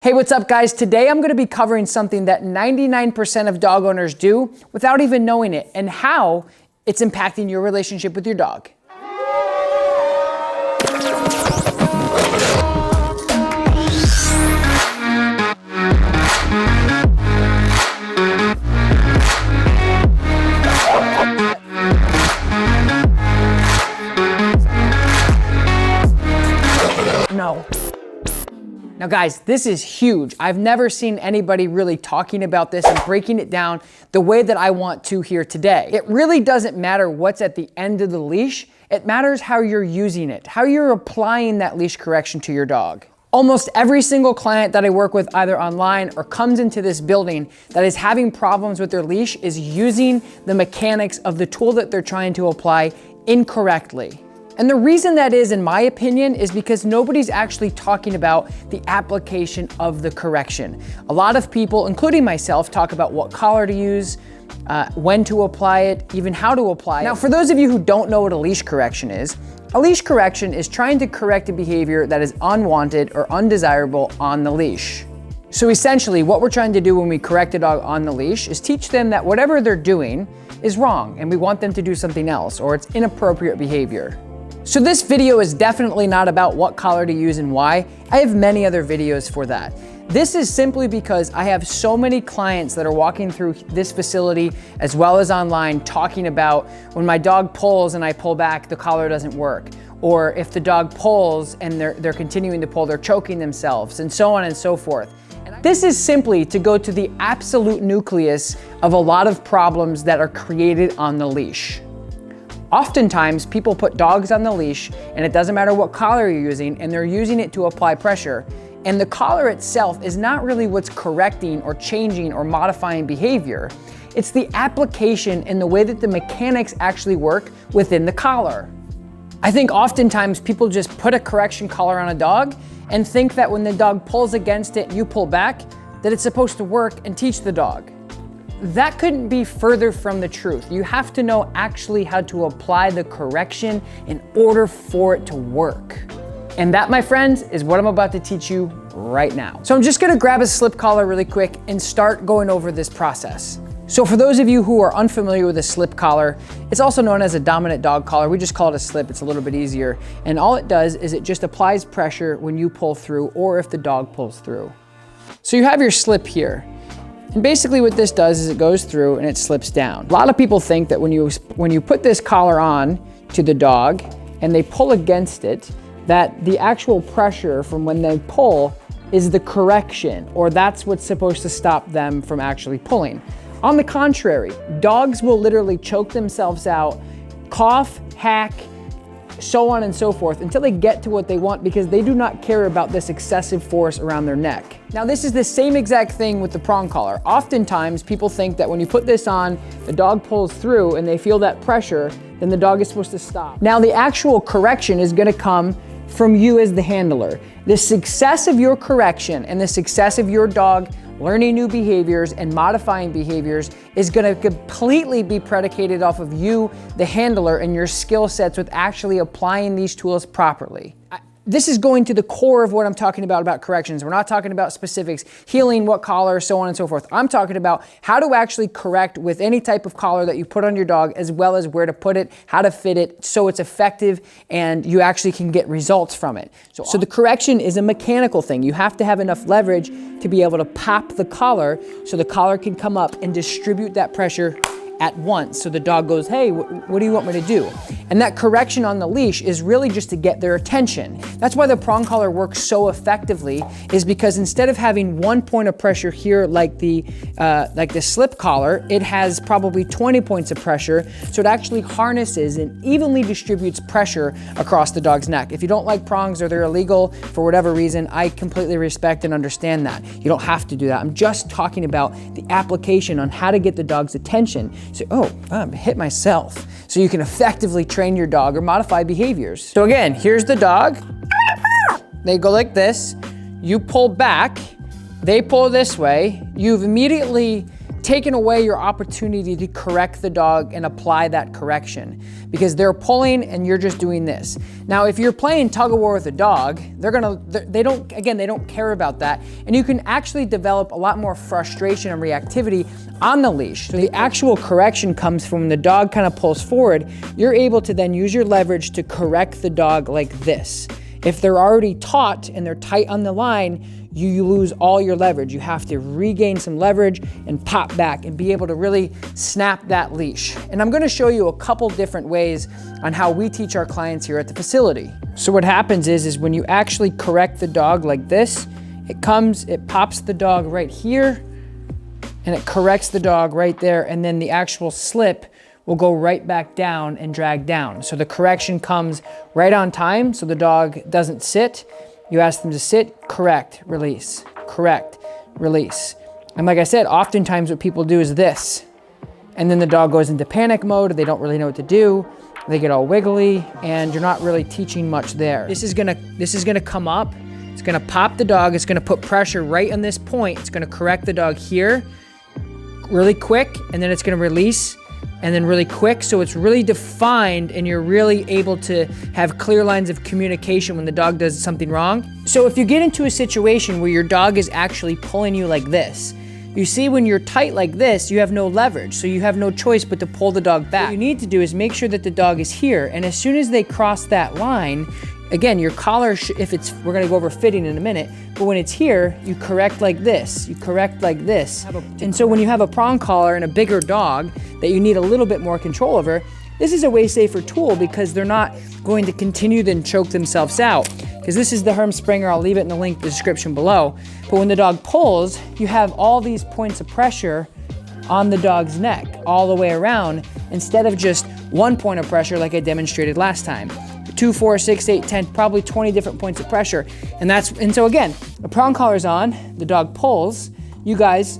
Hey, what's up guys? Today I'm gonna be covering something that 99% of dog owners do without even knowing it and how it's impacting your relationship with your dog. No. Now guys, this is huge. I've never seen anybody really talking about this and breaking it down the way that I want to here today. It really doesn't matter what's at the end of the leash. It matters how you're using it, how you're applying that leash correction to your dog. Almost every single client that I work with either online or comes into this building that is having problems with their leash is using the mechanics of the tool that they're trying to apply incorrectly. And the reason that is, in my opinion, is because nobody's actually talking about the application of the correction. A lot of people, including myself, talk about what collar to use, when to apply it, even how to apply it. Now, for those of you who don't know what a leash correction is trying to correct a behavior that is unwanted or undesirable on the leash. So essentially, what we're trying to do when we correct a dog on the leash is teach them that whatever they're doing is wrong and we want them to do something else, or it's inappropriate behavior. So this video is definitely not about what collar to use and why. I have many other videos for that. This is simply because I have so many clients that are walking through this facility as well as online talking about when my dog pulls and I pull back, the collar doesn't work. Or if the dog pulls and they're continuing to pull, they're choking themselves, and so on and so forth. This is simply to go to the absolute nucleus of a lot of problems that are created on the leash. Oftentimes, people put dogs on the leash, and it doesn't matter what collar you're using, and they're using it to apply pressure. And the collar itself is not really what's correcting or changing or modifying behavior. It's the application and the way that the mechanics actually work within the collar. I think oftentimes people just put a correction collar on a dog and think that when the dog pulls against it, you pull back, that it's supposed to work and teach the dog. That couldn't be further from the truth. You have to know actually how to apply the correction in order for it to work. And that, my friends, is what I'm about to teach you right now. So I'm just gonna grab a slip collar really quick and start going over this process. So for those of you who are unfamiliar with a slip collar, it's also known as a dominant dog collar. We just call it a slip, it's a little bit easier. And all it does is it just applies pressure when you pull through or if the dog pulls through. So you have your slip here. And basically what this does is it goes through and it slips down. A lot of people think that when you put this collar on to the dog and they pull against it, that the actual pressure from when they pull is the correction, or that's what's supposed to stop them from actually pulling. On the contrary, dogs will literally choke themselves out, cough, hack, so on and so forth until they get to what they want because they do not care about this excessive force around their neck. Now this is the same exact thing with the prong collar. Oftentimes people think that when you put this on, the dog pulls through and they feel that pressure, then the dog is supposed to stop. Now the actual correction is gonna come from you as the handler. The success of your correction and the success of your dog learning new behaviors and modifying behaviors is gonna completely be predicated off of you, the handler, and your skill sets with actually applying these tools properly. This is going to the core of what I'm talking about corrections. We're not talking about specifics, healing, what collar, so on and so forth. I'm talking about how to actually correct with any type of collar that you put on your dog, as well as where to put it, how to fit it, so it's effective and you actually can get results from it. So the correction is a mechanical thing. You have to have enough leverage to be able to pop the collar so the collar can come up and distribute that pressure at once. So the dog goes, hey, what do you want me to do? And that correction on the leash is really just to get their attention. That's why the prong collar works so effectively, is because instead of having one point of pressure here like the slip collar, it has probably 20 points of pressure. So it actually harnesses and evenly distributes pressure across the dog's neck. If you don't like prongs or they're illegal for whatever reason, I completely respect and understand that. You don't have to do that. I'm just talking about the application on how to get the dog's attention. So, I hit myself. So you can effectively train your dog or modify behaviors. So again, here's the dog. They go like this. You pull back. They pull this way. You've immediately taken away your opportunity to correct the dog and apply that correction, because they're pulling and you're just doing this. Now, if you're playing tug of war with a dog, they don't care about that. And you can actually develop a lot more frustration and reactivity on the leash. So the actual correction comes from when the dog kind of pulls forward, you're able to then use your leverage to correct the dog like this. If they're already taut and they're tight on the line, you lose all your leverage. You have to regain some leverage and pop back and be able to really snap that leash. And I'm gonna show you a couple different ways on how we teach our clients here at the facility. So what happens is when you actually correct the dog like this, it pops the dog right here, and it corrects the dog right there, and then the actual slip will go right back down and drag down. So the correction comes right on time, so the dog doesn't sit. You ask them to sit, correct, release, correct, release. And like I said, oftentimes what people do is this, and then the dog goes into panic mode, they don't really know what to do, they get all wiggly, and you're not really teaching much there. This is gonna come up, it's gonna pop the dog, it's gonna put pressure right on this point, it's gonna correct the dog here, really quick, and then it's gonna release, and then really quick, so it's really defined and you're really able to have clear lines of communication when the dog does something wrong. So if you get into a situation where your dog is actually pulling you like this, you see when you're tight like this, you have no leverage, so you have no choice but to pull the dog back. What you need to do is make sure that the dog is here, and as soon as they cross that line, again, your collar, we're gonna go over fitting in a minute, but when it's here, you correct like this, you correct like this. And so when you have a prong collar and a bigger dog that you need a little bit more control over, this is a way safer tool because they're not going to continue to choke themselves out. Because this is the Herm Sprenger, I'll leave it in the link in the description below. But when the dog pulls, you have all these points of pressure on the dog's neck, all the way around, instead of just one point of pressure like I demonstrated last time. 2, 4, 6, 8, 10, probably 20 different points of pressure. And so again, the prong collar's on, the dog pulls, you guys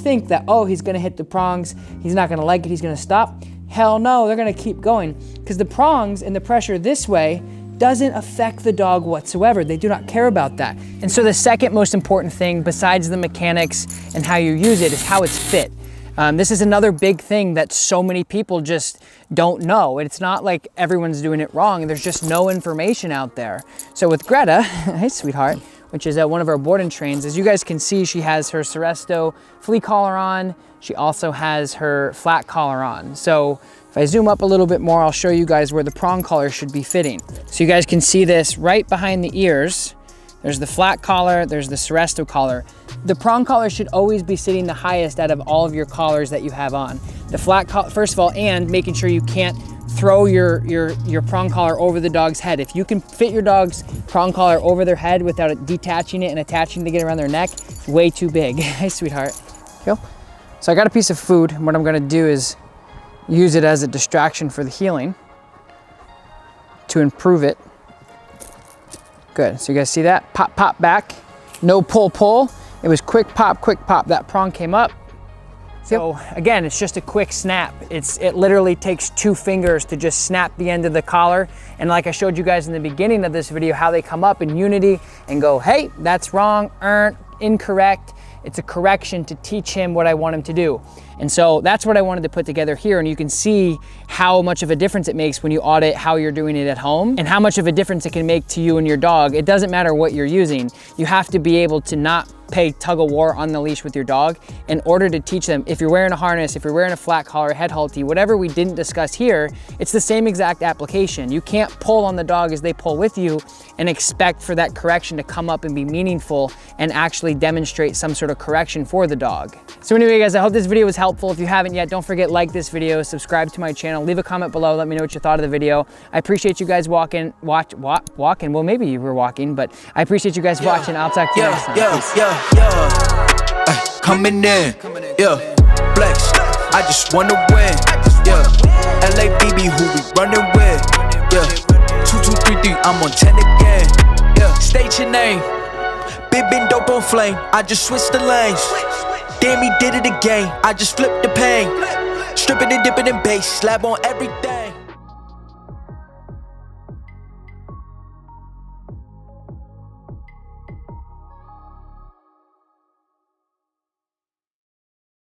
think that, oh, he's gonna hit the prongs, he's not gonna like it, he's gonna stop. Hell no, they're gonna keep going, because the prongs and the pressure this way doesn't affect the dog whatsoever. They do not care about that. And so the second most important thing, besides the mechanics and how you use it, is how it's fit. This is another big thing that so many people just don't know. It's not like everyone's doing it wrong. There's just no information out there. So with Greta, hey sweetheart, which is one of our board and trains, as you guys can see, she has her Seresto flea collar on. She also has her flat collar on. So if I zoom up a little bit more, I'll show you guys where the prong collar should be fitting. So you guys can see this right behind the ears. There's the flat collar, there's the Seresto collar. The prong collar should always be sitting the highest out of all of your collars that you have on. The flat collar, first of all, and making sure you can't throw your prong collar over the dog's head. If you can fit your dog's prong collar over their head without it detaching it and attaching to get around their neck, it's way too big. Hey, sweetheart. Go. So I got a piece of food, and what I'm gonna do is use it as a distraction for the healing to improve it. Good, so you guys see that? Pop, pop back, no pull, pull. It was quick pop, that prong came up. So again, it's just a quick snap. It literally takes 2 fingers to just snap the end of the collar. And like I showed you guys in the beginning of this video, how they come up in unity and go, hey, that's wrong, incorrect. It's a correction to teach him what I want him to do. And so that's what I wanted to put together here. And you can see how much of a difference it makes when you audit how you're doing it at home and how much of a difference it can make to you and your dog. It doesn't matter what you're using. You have to be able to not play tug of war on the leash with your dog in order to teach them. If you're wearing a harness, if you're wearing a flat collar, head halty, whatever we didn't discuss here, it's the same exact application. You can't pull on the dog as they pull with you and expect for that correction to come up and be meaningful and actually demonstrate some sort of correction for the dog. So anyway, guys, I hope this video was helpful. If you haven't yet, don't forget, like this video, subscribe to my channel, leave a comment below, let me know what you thought of the video. I appreciate you guys walking. Well, maybe you were walking, but I appreciate you guys watching. I'll talk to you next time. Coming in, flex, I just wanna win, LABB, who we running with, 2, 2, 3, 3, I'm on 10 again, state your name, been dope on flame, I just switched the lanes, damn he did it again, I just flipped the pain, stripping and dipping in bass, slab on everything.